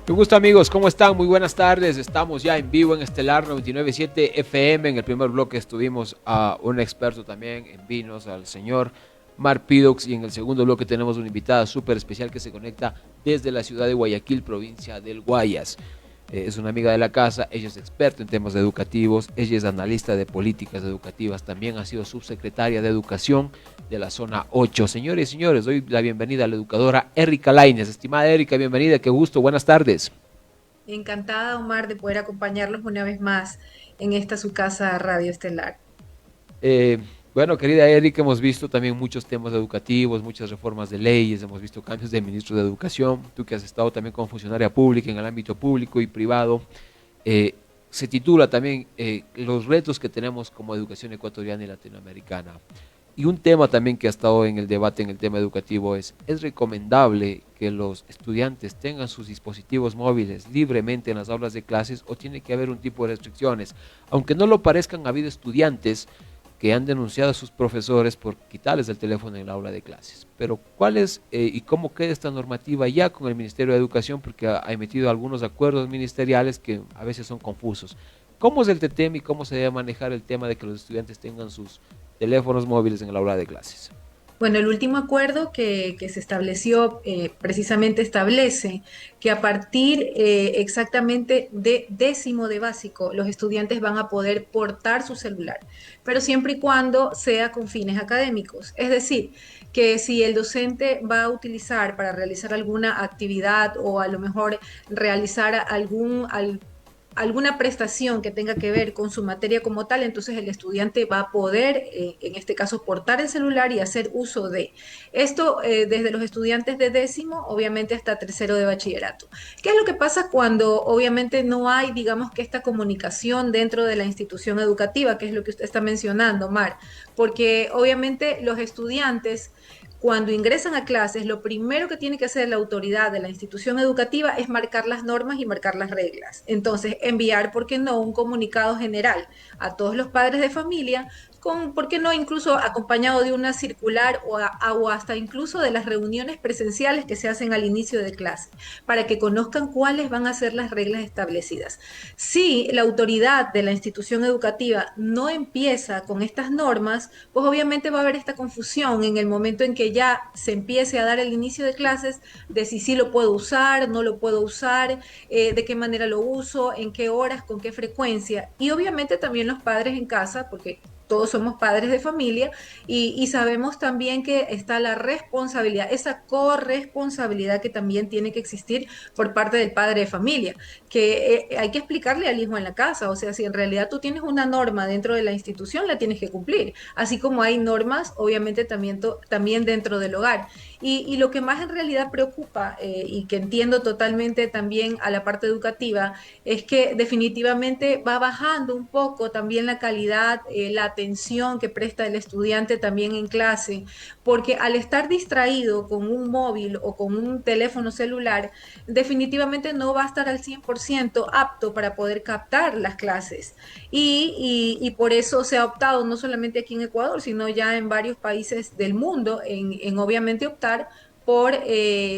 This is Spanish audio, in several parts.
Un gusto amigos, ¿cómo están? Muy buenas tardes, estamos ya en vivo en Estelar 99.7 FM. En el primer bloque estuvimos a un experto también en vinos, al señor Mar Pidux, y en el segundo bloque tenemos una invitada súper especial que se conecta desde la ciudad de Guayaquil, provincia del Guayas. Es una amiga de la casa, ella es experta en temas educativos, ella es analista de políticas educativas, también ha sido subsecretaria de Educación de la zona 8. Señores y señores, doy la bienvenida a la educadora Erika Lainez. Estimada Erika, bienvenida, qué gusto, buenas tardes. Encantada, Omar, de poder acompañarlos una vez más en esta su casa Radio Estelar. Eh, bueno, querida Erika, hemos visto también muchos temas educativos, muchas reformas de leyes, hemos visto cambios de ministro de Educación, tú que has estado también como funcionaria pública en el ámbito público y privado. eh, Se titula también Los retos que tenemos como educación ecuatoriana y latinoamericana. Y un tema también que ha estado en el debate en el tema educativo es recomendable que los estudiantes tengan sus dispositivos móviles libremente en las aulas de clases o tiene que haber un tipo de restricciones. Aunque no lo parezcan, ha habido estudiantes que han denunciado a sus profesores por quitarles el teléfono en el aula de clases. Pero ¿cuál es y cómo queda esta normativa ya con el Ministerio de Educación? Porque ha emitido algunos acuerdos ministeriales que a veces son confusos. ¿Cómo es el tema y cómo se debe manejar el tema de que los estudiantes tengan sus teléfonos móviles en el aula de clases? Bueno, el último acuerdo que se estableció precisamente establece que a partir exactamente de décimo de básico, los estudiantes van a poder portar su celular, pero siempre y cuando sea con fines académicos. Es decir, que si el docente va a utilizar para realizar alguna actividad o a lo mejor realizar alguna prestación que tenga que ver con su materia como tal, entonces el estudiante va a poder, en este caso, portar el celular y hacer uso de esto desde los estudiantes de décimo, obviamente hasta tercero de bachillerato. ¿Qué es lo que pasa cuando obviamente no hay, digamos que esta comunicación dentro de la institución educativa, que es lo que usted está mencionando, Mar? Porque obviamente los estudiantes cuando ingresan a clases, lo primero que tiene que hacer la autoridad de la institución educativa es marcar las normas y marcar las reglas. Entonces, enviar, ¿por qué no?, un comunicado general a todos los padres de familia, con, ¿por qué no?, incluso acompañado de una circular o hasta incluso de las reuniones presenciales que se hacen al inicio de clase, para que conozcan cuáles van a ser las reglas establecidas. Si la autoridad de la institución educativa no empieza con estas normas, pues obviamente va a haber esta confusión en el momento en que ya se empiece a dar el inicio de clases de si sí lo puedo usar, no lo puedo usar, de qué manera lo uso, en qué horas, con qué frecuencia. Y obviamente también los padres en casa, porque todos somos padres de familia y sabemos también que está la responsabilidad, esa corresponsabilidad que también tiene que existir por parte del padre de familia, que hay que explicarle al hijo en la casa, o sea, si en realidad tú tienes una norma dentro de la institución, la tienes que cumplir, así como hay normas, obviamente también dentro del hogar. Y lo que más en realidad preocupa y que entiendo totalmente también a la parte educativa es que definitivamente va bajando un poco también la calidad, la atención que presta el estudiante también en clase, porque al estar distraído con un móvil o con un teléfono celular, definitivamente no va a estar al 100% apto para poder captar las clases. Y por eso se ha optado, no solamente aquí en Ecuador, sino ya en varios países del mundo, en obviamente optar por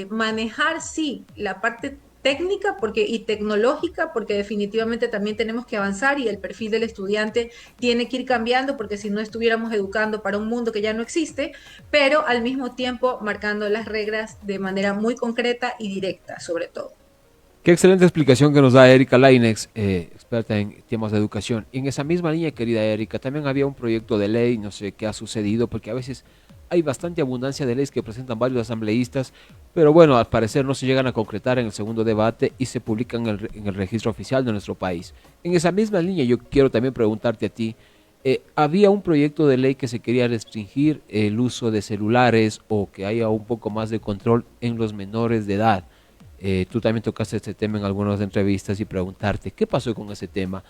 manejar, sí, la parte técnica porque, y tecnológica, porque definitivamente también tenemos que avanzar y el perfil del estudiante tiene que ir cambiando, porque si no estuviéramos educando para un mundo que ya no existe, pero al mismo tiempo marcando las reglas de manera muy concreta y directa, sobre todo. Qué excelente explicación que nos da Erika Lainez, experta en temas de educación. Y en esa misma línea, querida Erika, también había un proyecto de ley, no sé qué ha sucedido, porque a veces hay bastante abundancia de leyes que presentan varios asambleístas, pero bueno, al parecer no se llegan a concretar en el segundo debate y se publican en el registro oficial de nuestro país. En esa misma línea, yo quiero también preguntarte a ti, había un proyecto de ley que se quería restringir el uso de celulares o que haya un poco más de control en los menores de edad. Tú también tocaste este tema en algunas entrevistas y preguntarte qué pasó con ese tema.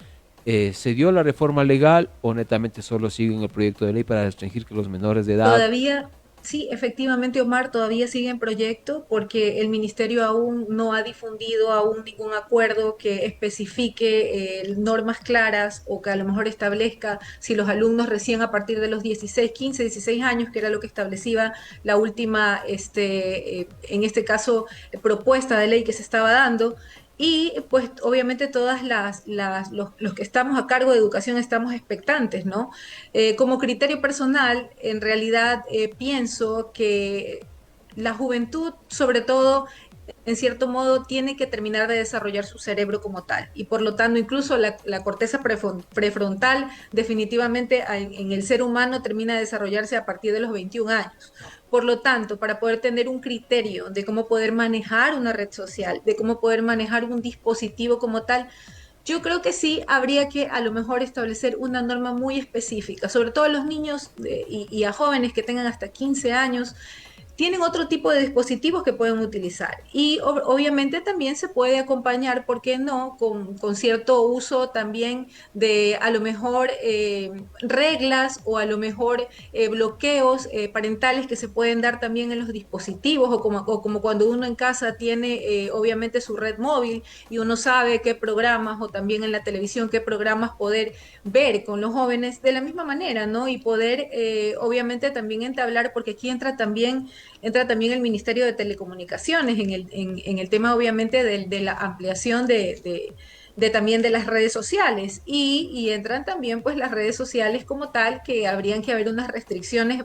¿Se dio la reforma legal o netamente solo siguen el proyecto de ley para restringir que los menores de edad? Todavía, sí, efectivamente, Omar, todavía sigue en proyecto porque el ministerio aún no ha difundido aún ningún acuerdo que especifique normas claras o que a lo mejor establezca si los alumnos recién a partir de los 16, 15, 16 años, que era lo que establecía la última, en este caso, propuesta de ley que se estaba dando. Y pues obviamente todas los que estamos a cargo de educación estamos expectantes, ¿no? Como criterio personal, en realidad pienso que la juventud, sobre todo, en cierto modo, tiene que terminar de desarrollar su cerebro como tal. Y por lo tanto, incluso la corteza prefrontal definitivamente en el ser humano termina de desarrollarse a partir de los 21 años. Por lo tanto, para poder tener un criterio de cómo poder manejar una red social, de cómo poder manejar un dispositivo como tal, yo creo que sí habría que a lo mejor establecer una norma muy específica, sobre todo a los niños y a jóvenes que tengan hasta 15 años, tienen otro tipo de dispositivos que pueden utilizar. Y obviamente también se puede acompañar, ¿por qué no?, con cierto uso también de a lo mejor reglas o a lo mejor bloqueos parentales que se pueden dar también en los dispositivos o como cuando uno en casa tiene obviamente su red móvil y uno sabe qué programas o también en la televisión qué programas poder ver con los jóvenes de la misma manera, ¿no? Y poder obviamente también entablar, porque aquí entra también el Ministerio de Telecomunicaciones en el tema obviamente de la ampliación de también de las redes sociales y entran también pues las redes sociales como tal que habrían que haber unas restricciones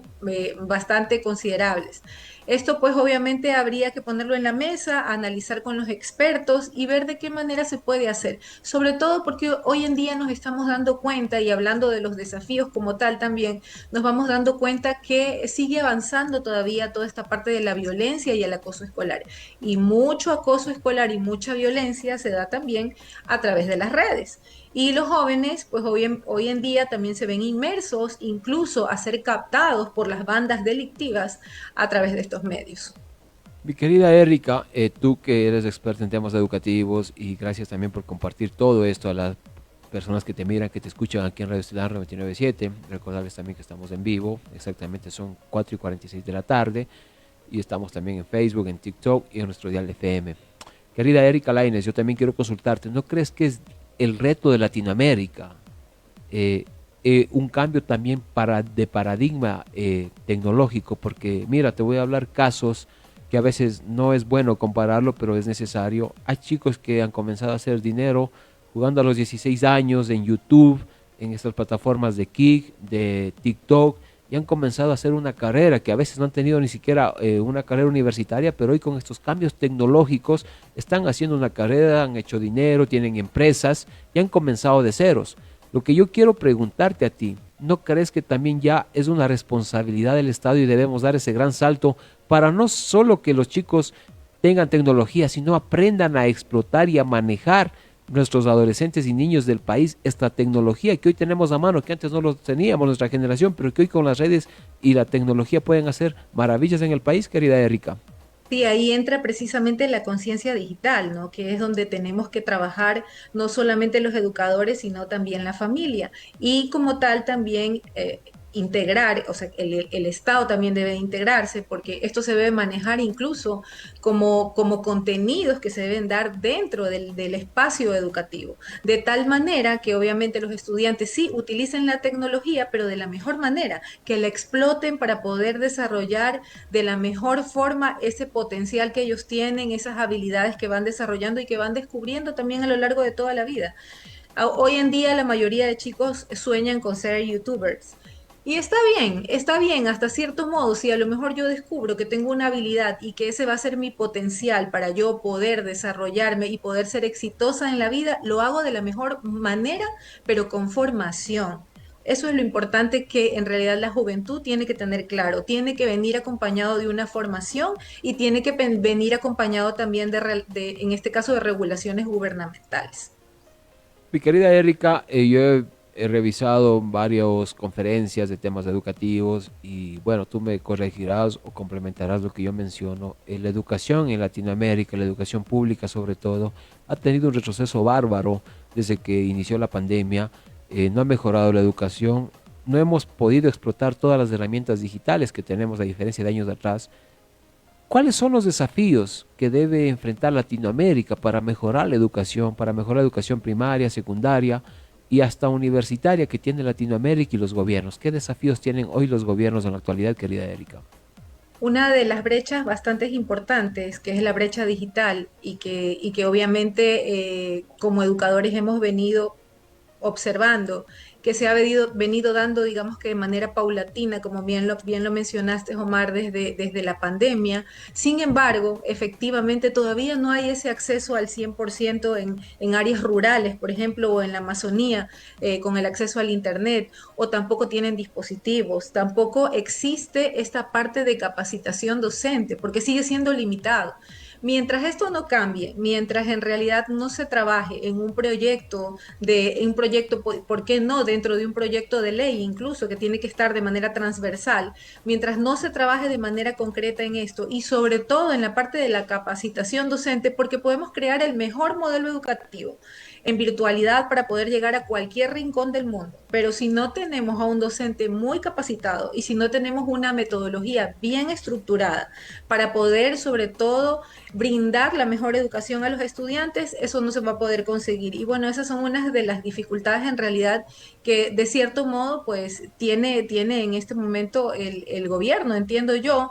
bastante considerables. Esto pues obviamente habría que ponerlo en la mesa, analizar con los expertos y ver de qué manera se puede hacer. Sobre todo porque hoy en día nos estamos dando cuenta y hablando de los desafíos como tal también, nos vamos dando cuenta que sigue avanzando todavía toda esta parte de la violencia y el acoso escolar. Y mucho acoso escolar y mucha violencia se da también a través de las redes. Y los jóvenes, pues hoy en día también se ven inmersos incluso a ser captados por las bandas delictivas a través de estos medios. Mi querida Erika, tú que eres experta en temas educativos y gracias también por compartir todo esto a las personas que te miran, que te escuchan aquí en Radio Estelar 997. Recordarles también que estamos en vivo, exactamente son 4:46 de la tarde y estamos también en Facebook, en TikTok y en nuestro dial FM. Querida Erika Lainez, yo también quiero consultarte, ¿no crees que es el reto de Latinoamérica un cambio también de paradigma tecnológico? Porque mira, te voy a hablar casos que a veces no es bueno compararlo, pero es necesario. Hay chicos que han comenzado a hacer dinero jugando a los 16 años en YouTube, en estas plataformas de Kik, de TikTok, y han comenzado a hacer una carrera que a veces no han tenido ni siquiera una carrera universitaria, pero hoy con estos cambios tecnológicos están haciendo una carrera, han hecho dinero, tienen empresas y han comenzado de ceros. Lo que yo quiero preguntarte a ti, ¿no crees que también ya es una responsabilidad del Estado y debemos dar ese gran salto para no solo que los chicos tengan tecnología, sino aprendan a explotar y a manejar nuestros adolescentes y niños del país esta tecnología que hoy tenemos a mano, que antes no lo teníamos nuestra generación, pero que hoy con las redes y la tecnología pueden hacer maravillas en el país, querida Erika? Sí, ahí entra precisamente la conciencia digital, ¿no? Que es donde tenemos que trabajar no solamente los educadores, sino también la familia. Y como tal también integrar, o sea, el Estado también debe integrarse, porque esto se debe manejar incluso como contenidos que se deben dar dentro del espacio educativo, de tal manera que obviamente los estudiantes sí utilicen la tecnología, pero de la mejor manera, que la exploten para poder desarrollar de la mejor forma ese potencial que ellos tienen, esas habilidades que van desarrollando y que van descubriendo también a lo largo de toda la vida. Hoy en día la mayoría de chicos sueñan con ser youtubers. Y está bien hasta cierto modo, si a lo mejor yo descubro que tengo una habilidad y que ese va a ser mi potencial para yo poder desarrollarme y poder ser exitosa en la vida, lo hago de la mejor manera, pero con formación. Eso es lo importante que en realidad la juventud tiene que tener claro. Tiene que venir acompañado de una formación y tiene que venir acompañado también en este caso, de regulaciones gubernamentales. Mi querida Erika, yo he revisado varias conferencias de temas educativos y bueno, tú me corregirás o complementarás lo que yo menciono. La educación en Latinoamérica, la educación pública sobre todo, ha tenido un retroceso bárbaro desde que inició la pandemia. No ha mejorado la educación, no hemos podido explotar todas las herramientas digitales que tenemos a diferencia de años atrás. ¿Cuáles son los desafíos que debe enfrentar Latinoamérica para mejorar la educación primaria, secundaria y hasta universitaria que tiene Latinoamérica y los gobiernos? ¿Qué desafíos tienen hoy los gobiernos en la actualidad, querida Erika? una de las brechas bastante importantes, que es la brecha digital y que obviamente como educadores hemos venido observando, que se ha venido dando, digamos que de manera paulatina, como bien lo mencionaste, Omar, desde la pandemia. Sin embargo, efectivamente todavía no hay ese acceso al 100% en áreas rurales, por ejemplo, o en la Amazonía, con el acceso al Internet, o tampoco tienen dispositivos, tampoco existe esta parte de capacitación docente, porque sigue siendo limitado. Mientras esto no cambie, mientras en realidad no se trabaje en un proyecto, ¿por qué no? Dentro de un proyecto de ley incluso, que tiene que estar de manera transversal, mientras no se trabaje de manera concreta en esto y sobre todo en la parte de la capacitación docente, porque podemos crear el mejor modelo educativo en virtualidad para poder llegar a cualquier rincón del mundo. Pero si no tenemos a un docente muy capacitado y si no tenemos una metodología bien estructurada para poder sobre todo brindar la mejor educación a los estudiantes, eso no se va a poder conseguir. Y bueno, esas son unas de las dificultades en realidad que de cierto modo pues tiene en este momento el gobierno, entiendo yo,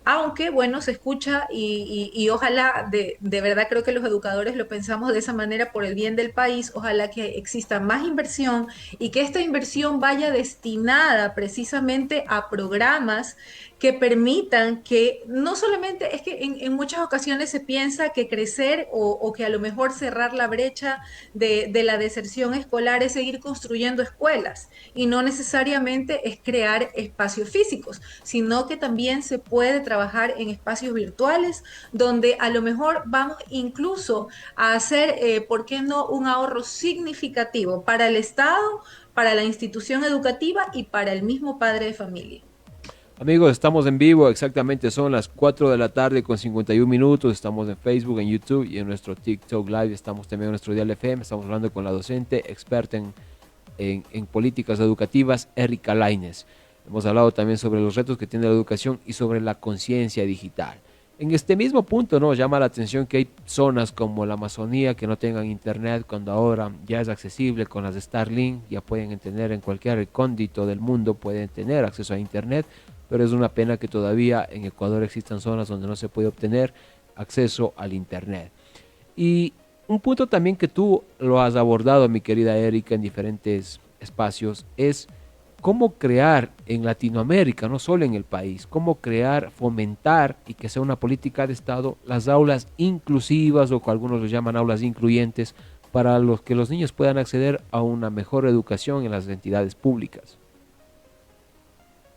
aunque bueno, se escucha y ojalá, de verdad creo que los educadores lo pensamos de esa manera por el bien del país, ojalá que exista más inversión y que esta inversión vaya destinada precisamente a programas que permitan que no solamente, es que en muchas ocasiones se piensa que crecer o que a lo mejor cerrar la brecha de la deserción escolar es seguir construyendo escuelas y no necesariamente es crear espacios físicos, sino que también se puede trabajar en espacios virtuales donde a lo mejor vamos incluso a hacer, ¿por qué no?, un ahorro significativo para el Estado, para la institución educativa y para el mismo padre de familia. Amigos, estamos en vivo, exactamente son las 4 de la tarde con 51 minutos, estamos en Facebook, en YouTube y en nuestro TikTok Live, estamos también en nuestro Dial FM, estamos hablando con la docente, experta en políticas educativas, Erika Lainez. Hemos hablado también sobre los retos que tiene la educación y sobre la conciencia digital. En este mismo punto nos llama la atención que hay zonas como la Amazonía que no tengan internet cuando ahora ya es accesible con las de Starlink, ya pueden tener en cualquier recóndito del mundo, pueden tener acceso a internet, pero es una pena que todavía en Ecuador existan zonas donde no se puede obtener acceso al internet. Y un punto también que tú lo has abordado, mi querida Erika, en diferentes espacios, es cómo crear en Latinoamérica, no solo en el país, cómo crear, fomentar y que sea una política de Estado las aulas inclusivas o que algunos lo llaman aulas incluyentes para los que los niños puedan acceder a una mejor educación en las entidades públicas.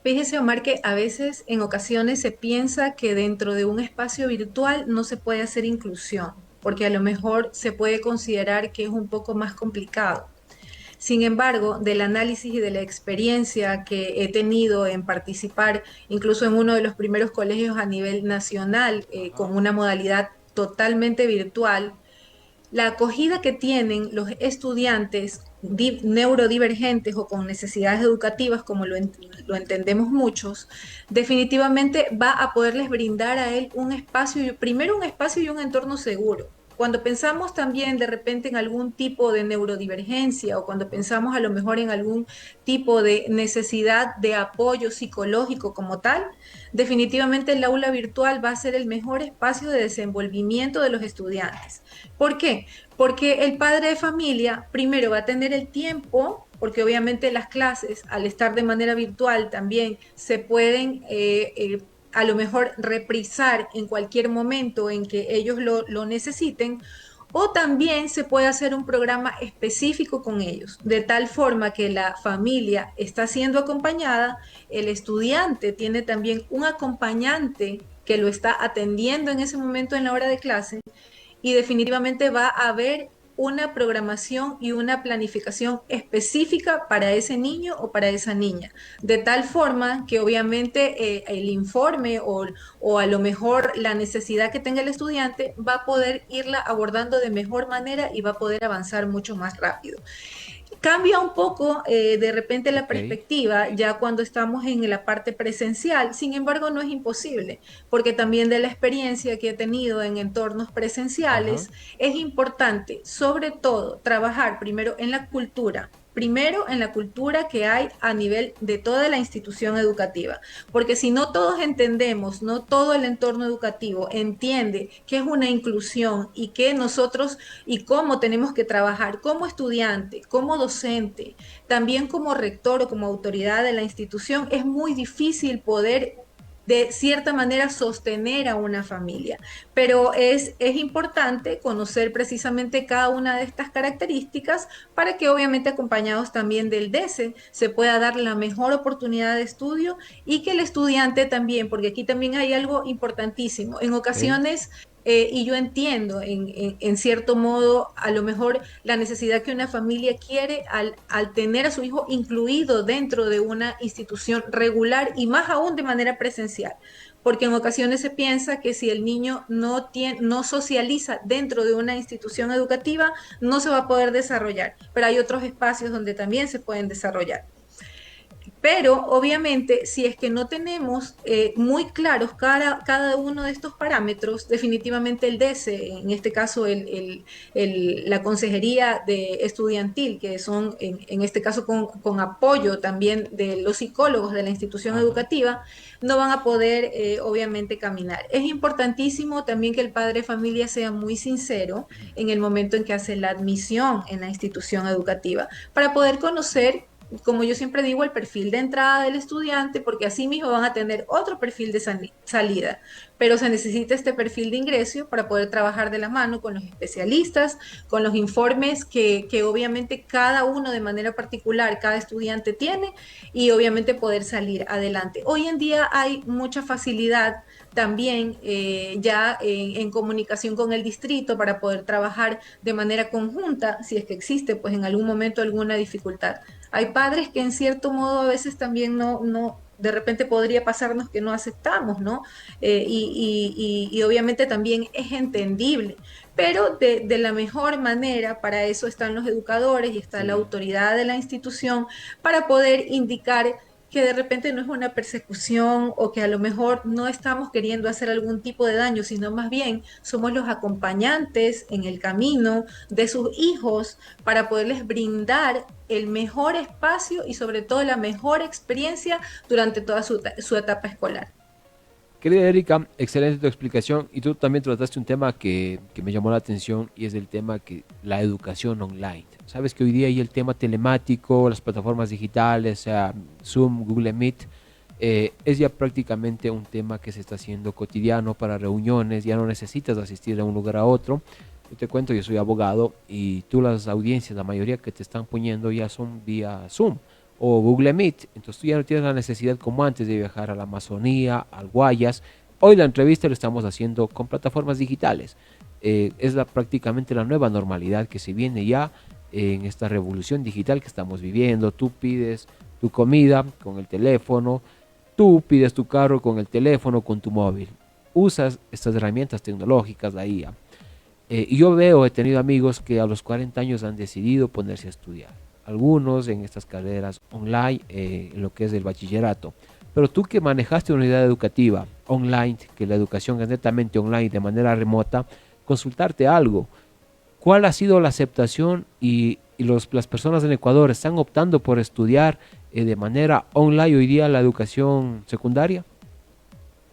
Fíjese, Omar, que a veces, en ocasiones, se piensa que dentro de un espacio virtual no se puede hacer inclusión, porque a lo mejor se puede considerar que es un poco más complicado. Sin embargo, del análisis y de la experiencia que he tenido en participar, incluso en uno de los primeros colegios a nivel nacional, Ajá. con una modalidad totalmente virtual, la acogida que tienen los estudiantes neurodivergentes o con necesidades educativas, como lo entendemos muchos, definitivamente va a poderles brindar a él un espacio, primero un espacio y un entorno seguro. Cuando pensamos también de repente en algún tipo de neurodivergencia o cuando pensamos a lo mejor en algún tipo de necesidad de apoyo psicológico como tal, definitivamente el aula virtual va a ser el mejor espacio de desenvolvimiento de los estudiantes. ¿Por qué? Porque el padre de familia primero va a tener el tiempo, porque obviamente las clases, al estar de manera virtual, también se pueden a lo mejor reprisar en cualquier momento en que ellos lo necesiten, o también se puede hacer un programa específico con ellos, de tal forma que la familia está siendo acompañada, el estudiante tiene también un acompañante que lo está atendiendo en ese momento en la hora de clase y definitivamente va a haber una programación y una planificación específica para ese niño o para esa niña, de tal forma que obviamente el informe o a lo mejor la necesidad que tenga el estudiante va a poder irla abordando de mejor manera y va a poder avanzar mucho más rápido. Cambia un poco de repente la Ok. perspectiva ya cuando estamos en la parte presencial, sin embargo no es imposible, porque también de la experiencia que he tenido en entornos Ajá. presenciales es importante sobre todo trabajar primero en la cultura, primero en la cultura que hay a nivel de toda la institución educativa, porque si no todos entendemos, no todo el entorno educativo entiende qué es una inclusión y que nosotros y cómo tenemos que trabajar como estudiante, como docente, también como rector o como autoridad de la institución, es muy difícil poder de cierta manera sostener a una familia. Pero es importante conocer precisamente cada una de estas características para que obviamente acompañados también del DESE se pueda dar la mejor oportunidad de estudio y que el estudiante también, porque aquí también hay algo importantísimo. En Ok. ocasiones y yo entiendo en cierto modo a lo mejor la necesidad que una familia quiere al tener a su hijo incluido dentro de una institución regular y más aún de manera presencial. Porque en ocasiones se piensa que si el niño no socializa dentro de una institución educativa, no se va a poder desarrollar. Pero hay otros espacios donde también se pueden desarrollar. Pero obviamente, si es que no tenemos muy claros cada uno de estos parámetros, definitivamente el DESE, en este caso la Consejería de Estudiantil, que son en este caso con apoyo también de los psicólogos de la institución Ajá. educativa, no van a poder obviamente caminar. Es importantísimo también que el padre de familia sea muy sincero en el momento en que hace la admisión en la institución educativa para poder conocer, como yo siempre digo, el perfil de entrada del estudiante, porque así mismo van a tener otro perfil de salida, pero se necesita este perfil de ingreso para poder trabajar de la mano con los especialistas, con los informes que obviamente cada uno de manera particular, cada estudiante tiene y obviamente poder salir adelante. Hoy en día hay mucha facilidad también ya en comunicación con el distrito para poder trabajar de manera conjunta, si es que existe pues en algún momento alguna dificultad. Hay padres que en cierto modo a veces también de repente podría pasarnos que no aceptamos, ¿no? Y obviamente también es entendible, pero de la mejor manera, para eso están los educadores y está la Sí. autoridad de la institución para poder indicar que de repente no es una persecución o que a lo mejor no estamos queriendo hacer algún tipo de daño, sino más bien somos los acompañantes en el camino de sus hijos para poderles brindar el mejor espacio y sobre todo la mejor experiencia durante toda su etapa escolar. Querida Erika, excelente tu explicación. Y tú también trataste un tema que me llamó la atención y es el tema que la educación online. Sabes que hoy día hay el tema telemático, las plataformas digitales, sea Zoom, Google Meet, es ya prácticamente un tema que se está haciendo cotidiano para reuniones, ya no necesitas asistir de un lugar a otro. Yo te cuento, yo soy abogado y tú las audiencias, la mayoría que te están poniendo ya son vía Zoom o Google Meet. Entonces tú ya no tienes la necesidad como antes de viajar a la Amazonía, al Guayas. Hoy la entrevista lo estamos haciendo con plataformas digitales. Es prácticamente la nueva normalidad que se viene ya en esta revolución digital que estamos viviendo. Tú pides tu comida con el teléfono, tú pides tu carro con el teléfono, con tu móvil. Usas estas herramientas tecnológicas, la IA. Y yo veo, he tenido amigos que a los 40 años han decidido ponerse a estudiar. Algunos en estas carreras online, en lo que es el bachillerato. Pero tú que manejaste una unidad educativa online, que la educación es netamente online, de manera remota, consultarte algo. ¿Cuál ha sido la aceptación las personas en Ecuador están optando por estudiar de manera online hoy día la educación secundaria?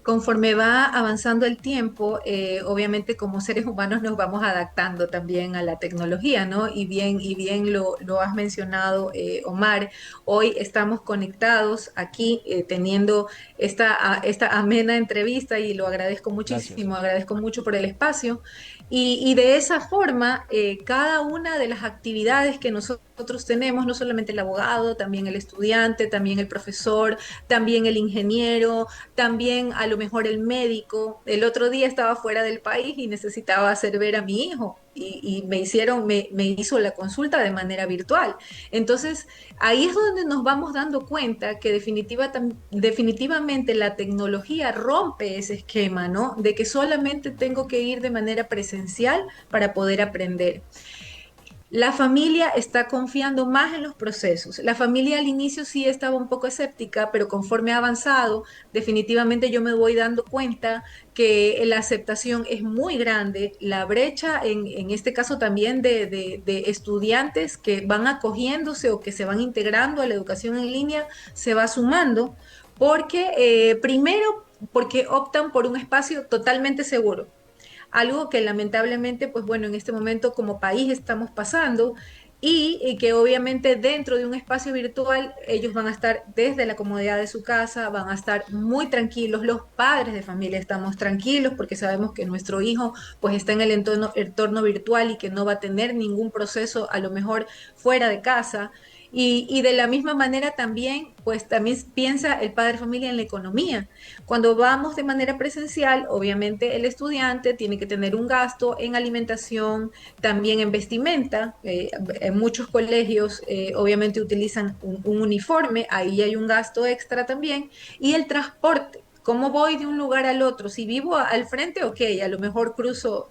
Conforme va avanzando el tiempo, obviamente como seres humanos nos vamos adaptando también a la tecnología, ¿no? Y bien lo has mencionado, Omar, hoy estamos conectados aquí teniendo esta amena entrevista y lo agradezco Gracias. muchísimo, agradezco mucho por el espacio. Y de esa forma, cada una de las actividades que nosotros tenemos, no solamente el abogado, también el estudiante, también el profesor, también el ingeniero, también a lo mejor el médico. El otro día estaba fuera del país y necesitaba hacer ver a mi hijo y me hizo la consulta de manera virtual. Entonces, ahí es donde nos vamos dando cuenta que definitivamente la tecnología rompe ese esquema, ¿no? De que solamente tengo que ir de manera presencial para poder aprender. La familia está confiando más en los procesos. La familia al inicio sí estaba un poco escéptica, pero conforme ha avanzado, definitivamente yo me voy dando cuenta que la aceptación es muy grande. La brecha, en este caso también de estudiantes que van acogiéndose o que se van integrando a la educación en línea, se va sumando, porque primero, porque optan por un espacio totalmente seguro, algo que lamentablemente, pues bueno, en este momento como país estamos pasando, y que obviamente dentro de un espacio virtual ellos van a estar desde la comodidad de su casa, van a estar muy tranquilos, los padres de familia estamos tranquilos porque sabemos que nuestro hijo pues está en el entorno virtual y que no va a tener ningún proceso a lo mejor fuera de casa. Y de la misma manera también, pues también piensa el padre de familia en la economía. Cuando vamos de manera presencial, obviamente el estudiante tiene que tener un gasto en alimentación, también en vestimenta. En muchos colegios obviamente utilizan un uniforme, ahí hay un gasto extra también. Y el transporte. ¿Cómo voy de un lugar al otro? Si vivo al frente, ok, a lo mejor cruzo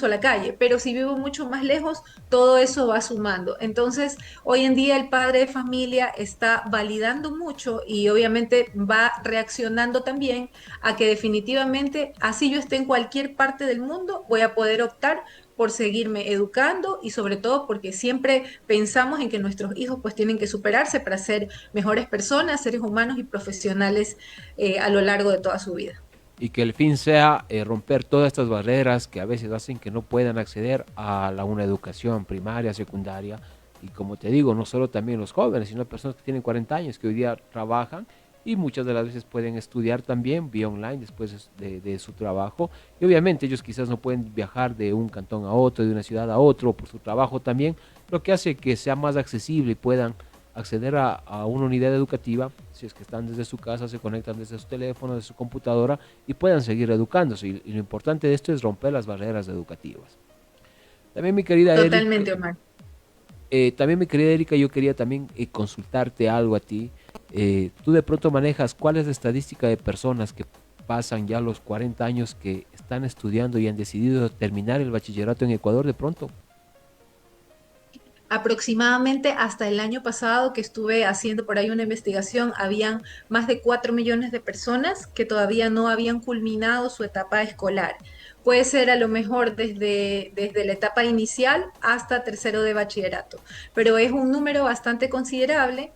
la calle, pero si vivo mucho más lejos, todo eso va sumando. Entonces, hoy en día el padre de familia está validando mucho y obviamente va reaccionando también a que definitivamente, así yo esté en cualquier parte del mundo, voy a poder optar por seguirme educando, y sobre todo porque siempre pensamos en que nuestros hijos pues tienen que superarse para ser mejores personas, seres humanos y profesionales a lo largo de toda su vida. Y que el fin sea romper todas estas barreras que a veces hacen que no puedan acceder a una educación primaria, secundaria. Y como te digo, no solo también los jóvenes, sino personas que tienen 40 años, que hoy día trabajan y muchas de las veces pueden estudiar también vía online después de su trabajo. Y obviamente ellos quizás no pueden viajar de un cantón a otro, de una ciudad a otro, por su trabajo también, lo que hace que sea más accesible y puedan acceder a una unidad educativa, si es que están desde su casa, se conectan desde su teléfono, desde su computadora y puedan seguir educándose. Y lo importante de esto es romper las barreras educativas. También mi querida Erika, Totalmente, Omar. yo quería también consultarte algo a ti. Tú de pronto manejas cuál es la estadística de personas que pasan ya los 40 años que están estudiando y han decidido terminar el bachillerato en Ecuador de pronto. Aproximadamente hasta el año pasado que estuve haciendo por ahí una investigación, habían más de 4 millones de personas que todavía no habían culminado su etapa escolar. Puede ser a lo mejor desde la etapa inicial hasta tercero de bachillerato, pero es un número bastante considerable,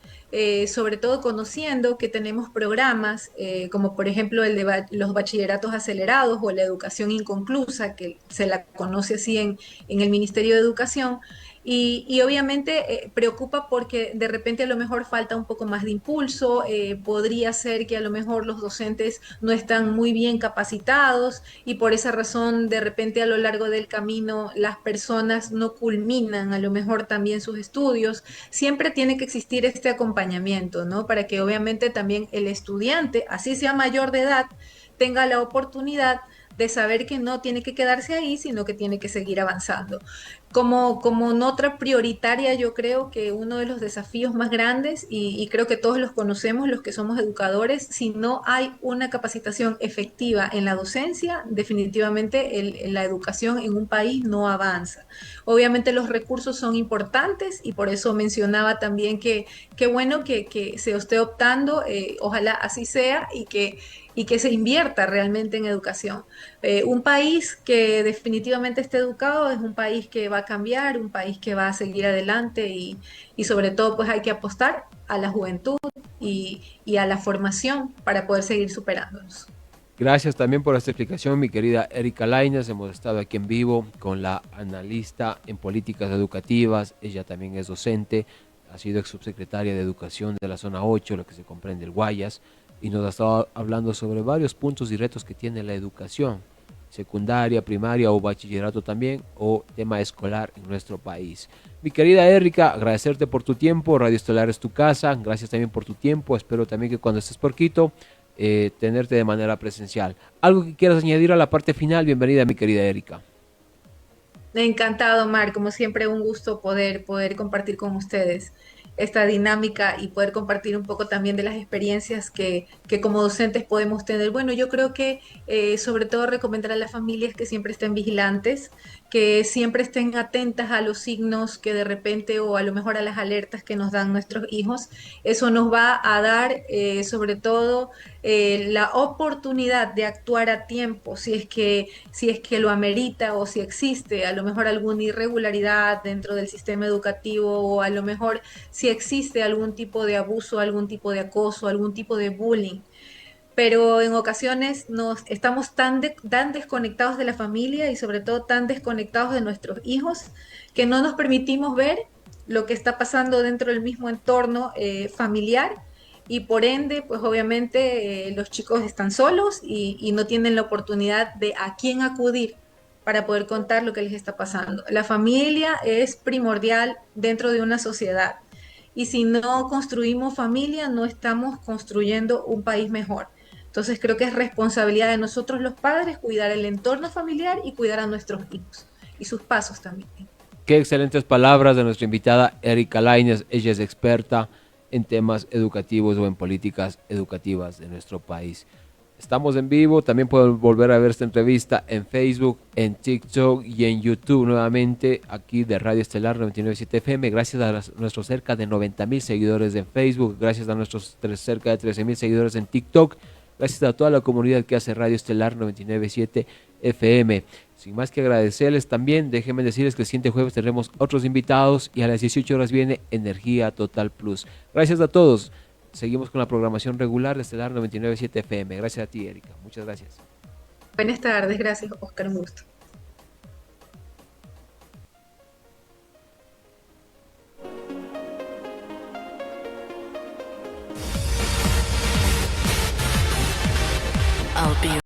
sobre todo conociendo que tenemos programas como por ejemplo el de los bachilleratos acelerados o la educación inconclusa, que se la conoce así en el Ministerio de Educación. Y obviamente preocupa porque de repente a lo mejor falta un poco más de impulso, podría ser que a lo mejor los docentes no están muy bien capacitados y por esa razón de repente a lo largo del camino las personas no culminan a lo mejor también sus estudios. Siempre tiene que existir este acompañamiento, ¿no? Para que obviamente también el estudiante, así sea mayor de edad, tenga la oportunidad de saber que no tiene que quedarse ahí, sino que tiene que seguir avanzando. Como nota prioritaria, yo creo que uno de los desafíos más grandes, y creo que todos los conocemos, los que somos educadores, si no hay una capacitación efectiva en la docencia, definitivamente la educación en un país no avanza. Obviamente los recursos son importantes y por eso mencionaba también que qué bueno que se esté optando, ojalá así sea y que se invierta realmente en educación. Un país que definitivamente esté educado es un país que va a cambiar, un país que va a seguir adelante y sobre todo pues hay que apostar a la juventud y a la formación para poder seguir superándonos. Gracias también por esta explicación, mi querida Erika Lainez. Hemos estado aquí en vivo con la analista en políticas educativas. Ella también es docente, ha sido ex subsecretaria de Educación de la Zona 8, lo que se comprende el Guayas, y nos ha estado hablando sobre varios puntos y retos que tiene la educación, secundaria, primaria o bachillerato también, o tema escolar en nuestro país. Mi querida Erika, agradecerte por tu tiempo. Radio Estelar es tu casa. Gracias también por tu tiempo. Espero también que cuando estés por Quito, tenerte de manera presencial. ¿Algo que quieras añadir a la parte final? Bienvenida, mi querida Erika. Encantado, Mar, como siempre un gusto poder compartir con ustedes esta dinámica y poder compartir un poco también de las experiencias que como docentes podemos tener. Bueno, yo creo que sobre todo recomendar a las familias que siempre estén vigilantes, que siempre estén atentas a los signos que de repente o a lo mejor a las alertas que nos dan nuestros hijos. Eso nos va a dar sobre todo la oportunidad de actuar a tiempo si es que lo amerita o si existe a lo mejor alguna irregularidad dentro del sistema educativo o a lo mejor si existe algún tipo de abuso, algún tipo de acoso, algún tipo de bullying. Pero en ocasiones nos estamos tan desconectados de la familia y sobre todo tan desconectados de nuestros hijos que no nos permitimos ver lo que está pasando dentro del mismo entorno familiar y por ende, pues obviamente los chicos están solos y no tienen la oportunidad de a quién acudir para poder contar lo que les está pasando. La familia es primordial dentro de una sociedad y si no construimos familia, no estamos construyendo un país mejor. Entonces creo que es responsabilidad de nosotros los padres cuidar el entorno familiar y cuidar a nuestros hijos y sus pasos también. Qué excelentes palabras de nuestra invitada Erika Lainez. Ella es experta en temas educativos o en políticas educativas de nuestro país. Estamos en vivo, también pueden volver a ver esta entrevista en Facebook, en TikTok y en YouTube nuevamente aquí de Radio Estelar 99.7 FM. Gracias a nuestros cerca de 90,000 seguidores en Facebook, gracias a nuestros cerca de 13,000 seguidores en TikTok, gracias a toda la comunidad que hace Radio Estelar 99.7 FM. Sin más que agradecerles también, déjenme decirles que el siguiente jueves tendremos otros invitados y a las 18 horas viene Energía Total Plus. Gracias a todos. Seguimos con la programación regular de Estelar 99.7 FM. Gracias a ti, Erika. Muchas gracias. Buenas tardes, gracias, Oscar, un gusto.